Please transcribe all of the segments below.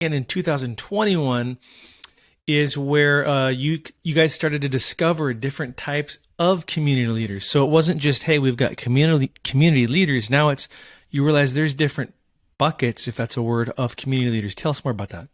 And in 2021 is where you guys started to discover different types of community leaders. So it wasn't just, hey, we've got community leaders. Now it's you realize there's different buckets, if that's a word, of community leaders. Tell us more about that.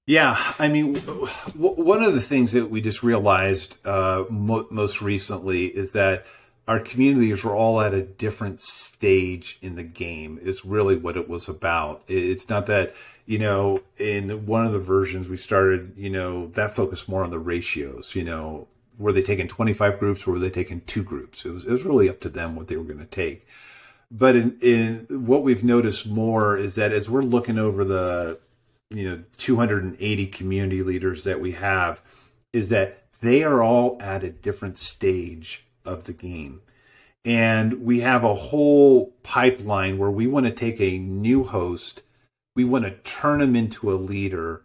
Yeah, I mean, one of the things that we just realized most recently is that our communities were all at a different stage in the game, is really what it was about. It's not that, in one of the versions we started, that focused more on the ratios, were they taking 25 groups or were they taking two groups? It was really up to them what they were going to take. But in what we've noticed more is that as we're looking over the 280 community leaders that we have, is that they are all at a different stage of the game. And we have a whole pipeline where we want to take a new host, we want to turn them into a leader.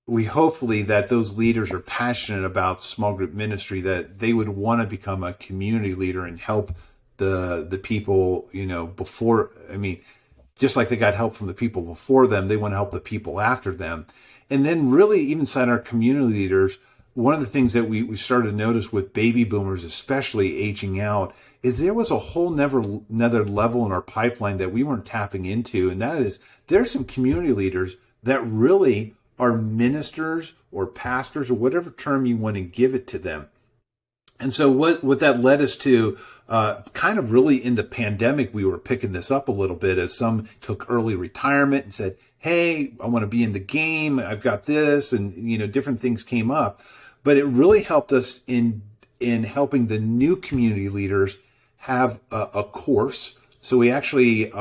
We hopefully that those leaders are passionate about small group ministry, that they would want to become a community leader and help the people, before, just like they got help from the people before them, they want to help the people after them. And then really even inside our community leaders, one of the things that we started to notice with baby boomers, especially aging out, is there was a whole another level in our pipeline that we weren't tapping into. And that is, there's some community leaders that really are ministers or pastors or whatever term you want to give it to them. And so what that led us to, kind of really in the pandemic, we were picking this up a little bit as some took early retirement and said, hey, I want to be in the game. I've got this, and, different things came up. But it really helped us in helping the new community leaders have a course. So we actually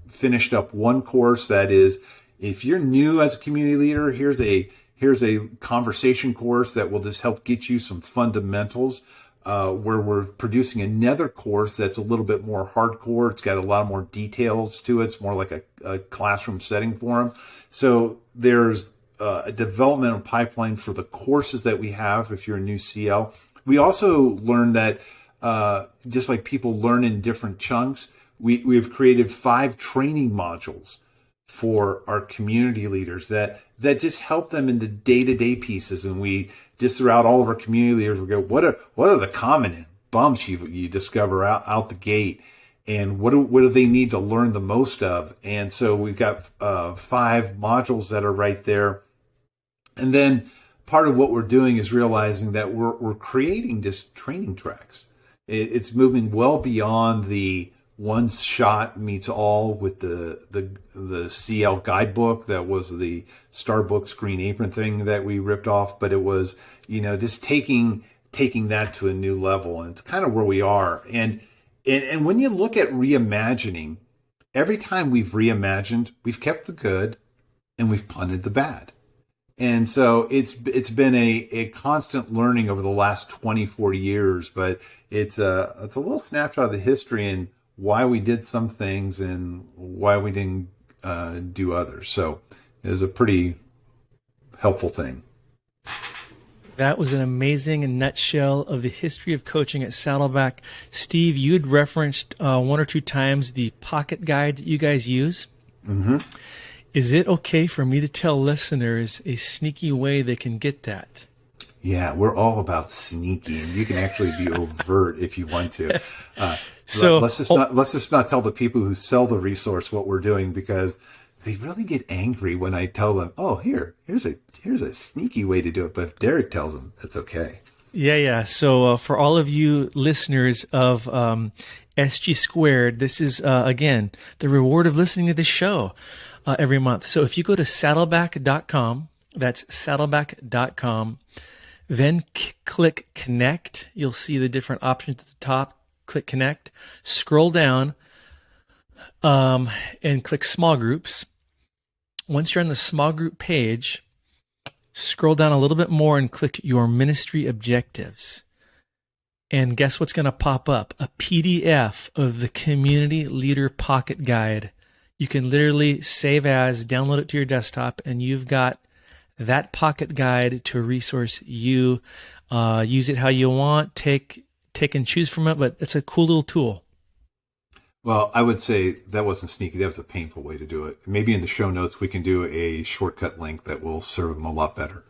finished up one course that is, if you're new as a community leader, here's a conversation course that will just help get you some fundamentals, where we're producing another course that's a little bit more hardcore. It's got a lot more details to it. It's more like a classroom setting for them. So there's a developmental pipeline for the courses that we have if you're a new CL. We also learned that just like people learn in different chunks, we've created 5 training modules for our community leaders that just help them in the day-to-day pieces. And we just throughout all of our community leaders, we go, what are the common bumps you discover out the gate, and what do they need to learn the most of? And so we've got 5 modules that are right there. And then part of what we're doing is realizing that we're creating just training tracks. It's moving well beyond the one shot meets all with the CL guidebook that was the Starbucks Green Apron thing that we ripped off, but it was just taking that to a new level, and it's kind of where we are. And when you look at reimagining, every time we've reimagined, we've kept the good and we've punted the bad. And so it's been a constant learning over the last 24 years, but it's a little snapshot of the history and why we did some things and why we didn't do others. So it was a pretty helpful thing. That was an amazing nutshell of the history of coaching at Saddleback. Steve, you had referenced 1 or 2 times the pocket guide that you guys use. Mm-hmm. Is it okay for me to tell listeners a sneaky way they can get that? Yeah, we're all about sneaky, and you can actually be overt if you want to. So let's just not tell the people who sell the resource what we're doing, because they really get angry when I tell them, "Oh, here's a sneaky way to do it." But if Derek tells them, that's okay. Yeah. So for all of you listeners of SG Squared, this is again the reward of listening to this show every month. So if you go to saddleback.com, that's saddleback.com. Then click connect. You'll see the different options at the top. Click connect. Scroll down and click small groups. Once you're on the small group page, scroll down a little bit more and click your ministry objectives. And guess what's going to pop up? A PDF of the Community Leader Pocket Guide. You can literally save as, download it to your desktop, and you've got that pocket guide to resource you. Use it how you want, take and choose from it, but it's a cool little tool. Well, I would say that wasn't sneaky. That was a painful way to do it. Maybe in the show notes, we can do a shortcut link that will serve them a lot better.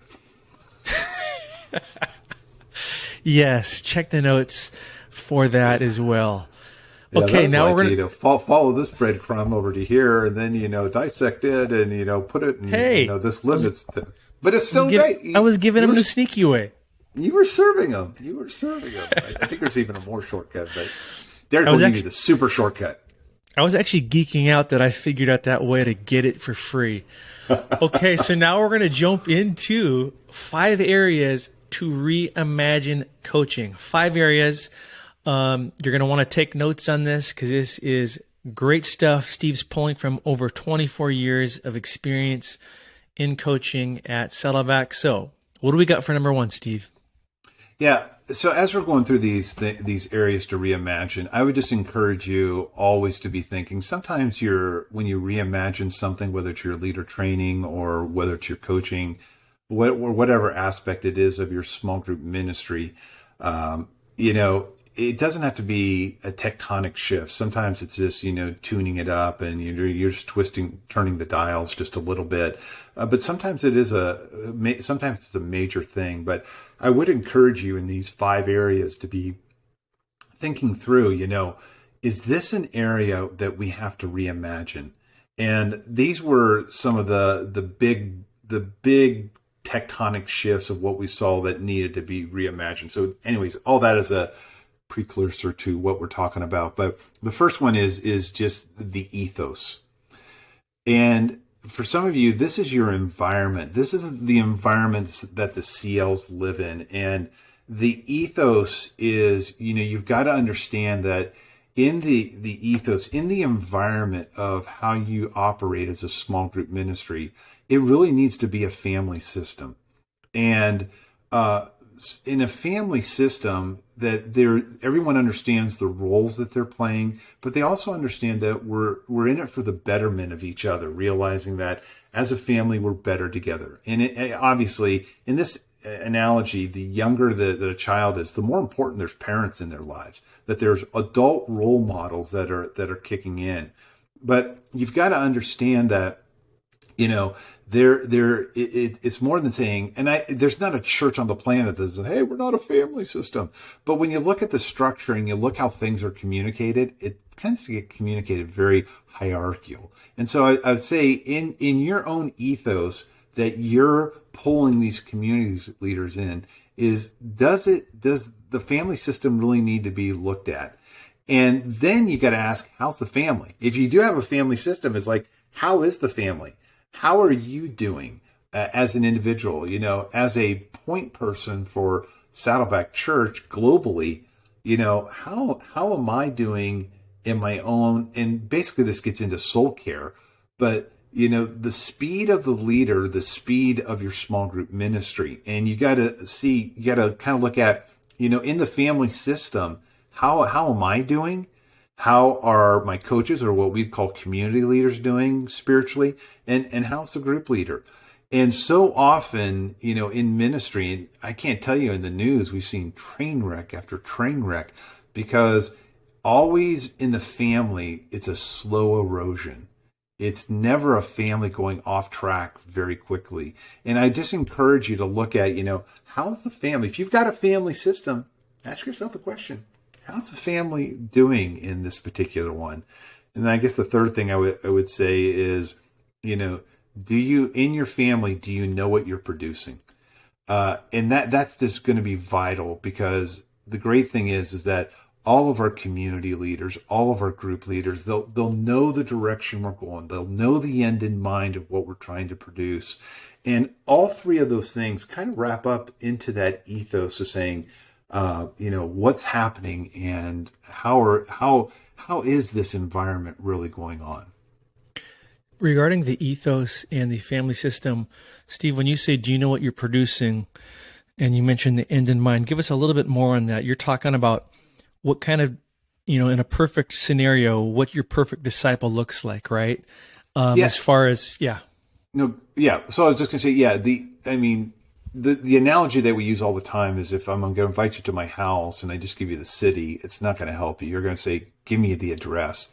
Yes, check the notes for that as well. Yeah, Okay, now like, we're going to follow this breadcrumb over to here, and then dissect it, and put it in Hey, this limits. But it's still great. I was giving him the sneaky way. You were serving them. You were serving them. I think there's even a more shortcut, but Derek will give you the super shortcut. I was actually geeking out that I figured out that way to get it for free. Okay, so now we're going to jump into 5 areas to reimagine coaching. 5 areas. You're going to want to take notes on this because this is great stuff. Steve's pulling from over 24 years of experience in coaching at Saddleback. So what do we got for number 1, Steve? Yeah. So as we're going through these areas to reimagine, I would just encourage you always to be thinking. Sometimes when you reimagine something, whether it's your leader training or whether it's your coaching, whatever aspect it is of your small group ministry, it doesn't have to be a tectonic shift. Sometimes it's just, tuning it up and you're just turning the dials just a little bit. But sometimes sometimes it's a major thing. But I would encourage you in these 5 areas to be thinking through, is this an area that we have to reimagine? And these were some of the big tectonic shifts of what we saw that needed to be reimagined. So anyways, all that is a precursor to what we're talking about. But the first one is just the ethos. And for some of you, this is your environment. This is the environment that the CLs live in. And the ethos is, you've got to understand that in the ethos, in the environment of how you operate as a small group ministry, it really needs to be a family system. And in a family system, that everyone understands the roles that they're playing, but they also understand that we're in it for the betterment of each other, realizing that as a family we're better together. And obviously, in this analogy, the younger that a child is, the more important there's parents in their lives, that there's adult role models that are kicking in. But you've got to understand that it's more than saying, and there's not a church on the planet that says, hey, we're not a family system. But when you look at the structure and you look how things are communicated, it tends to get communicated very hierarchical. And so I would say in your own ethos that you're pulling these community leaders in does the family system really need to be looked at? And then you got to ask, how's the family? If you do have a family system, it's like, how is the family? How are you doing as an individual? As a point person for Saddleback Church globally, how am I doing in my own? And basically, this gets into soul care, but the speed of the leader, the speed of your small group ministry, and you got to kind of look at, in the family system, how am I doing? How are my coaches, or what we call community leaders, doing spiritually? And how's the group leader? And so often, in ministry, and I can't tell you, in the news, we've seen train wreck after train wreck, because always in the family, it's a slow erosion. It's never a family going off track very quickly. And I just encourage you to look at, how's the family? If you've got a family system, ask yourself the question, how's the family doing in this particular one? And I guess the third thing I would say is, do you, in your family, do you know what you're producing? And that's just going to be vital, because the great thing is that all of our community leaders, all of our group leaders, they'll know the direction we're going. They'll know the end in mind of what we're trying to produce. And all 3 of those things kind of wrap up into that ethos of saying, what's happening and how is this environment really going on? Regarding the ethos and the family system, Steve, when you say, do you know what you're producing? And you mentioned the end in mind, give us a little bit more on that. You're talking about what kind of, in a perfect scenario, what your perfect disciple looks like, right? As far as, yeah. No, yeah. So I was just going to say, the analogy that we use all the time is, if I'm going to invite you to my house and I just give you the city, it's not going to help you. You're going to say, give me the address.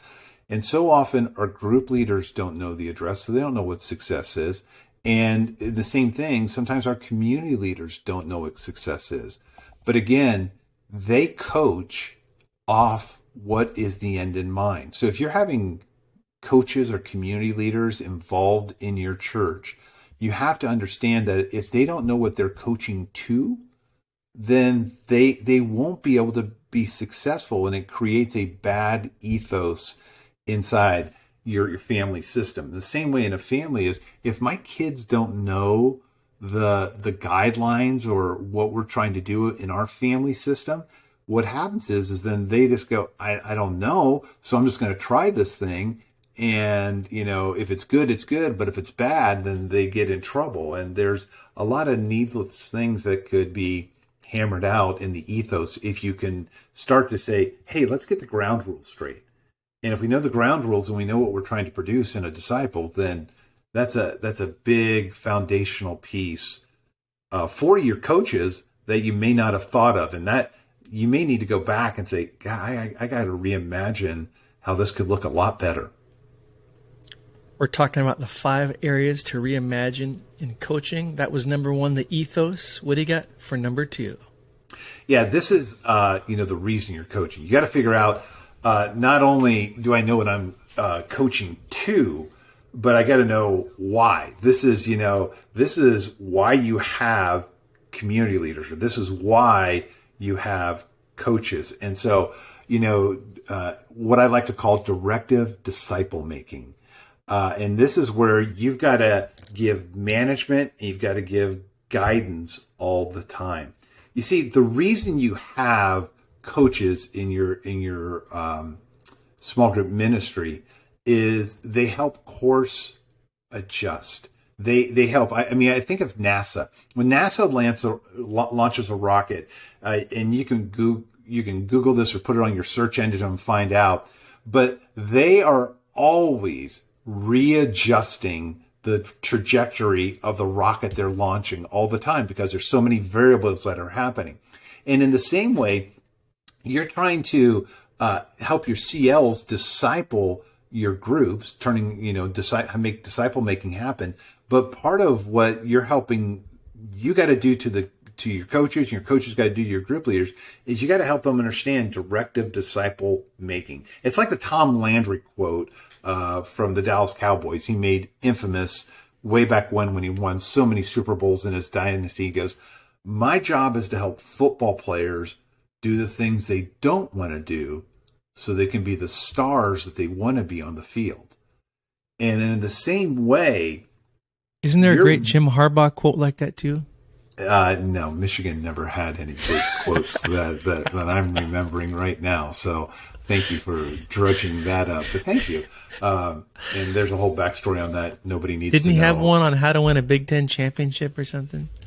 And so often our group leaders don't know the address, so they don't know what success is. And the same thing, sometimes our community leaders don't know what success is. But again, they coach off what is the end in mind. So if you're having coaches or community leaders involved in your church, you have to understand that if they don't know what they're coaching to, then they won't be able to be successful, and it creates a bad ethos inside your family system. The same way in a family is, if my kids don't know the guidelines or what we're trying to do in our family system, what happens is then they just go, I don't know, so I'm just going to try this thing. And, if it's good, it's good. But if it's bad, then they get in trouble. And there's a lot of needless things that could be hammered out in the ethos if you can start to say, hey, let's get the ground rules straight. And if we know the ground rules and we know what we're trying to produce in a disciple, then that's a big foundational piece for your coaches that you may not have thought of. And that you may need to go back and say, God, I got to reimagine how this could look a lot better. We're talking about the 5 areas to reimagine in coaching. That was number 1, the ethos. What do you got for number 2? Yeah, this is, the reason you're coaching. You got to figure out, not only do I know what I'm coaching to, but I got to know why. This is why you have community leaders, or this is why you have coaches. And so, what I like to call directive disciple making. And this is where you've got to give management and you've got to give guidance all the time. You see, the reason you have coaches in your small group ministry is they help course adjust. They help. I think of NASA. When NASA launches a rocket, and you can Google this or put it on your search engine and find out, but they are always readjusting the trajectory of the rocket they're launching all the time, because there's so many variables that are happening. And in the same way, you're trying to help your CLs disciple your groups, make disciple making happen. But part of what you're helping, you got to do to your coaches, and your coaches got to do to your group leaders, is you got to help them understand directive disciple making. It's like the Tom Landry quote from the Dallas Cowboys. He made infamous way back when he won so many Super Bowls in his dynasty. He goes, my job is to help football players do the things they don't want to do so they can be the stars that they want to be on the field. And then in the same way... Isn't there a great Jim Harbaugh quote like that too? No, Michigan never had any great quotes that I'm remembering right now. So thank you for drudging that up. But thank you. And there's a whole backstory on that. Nobody needs to know. Didn't he have one on how to win a Big Ten championship or something?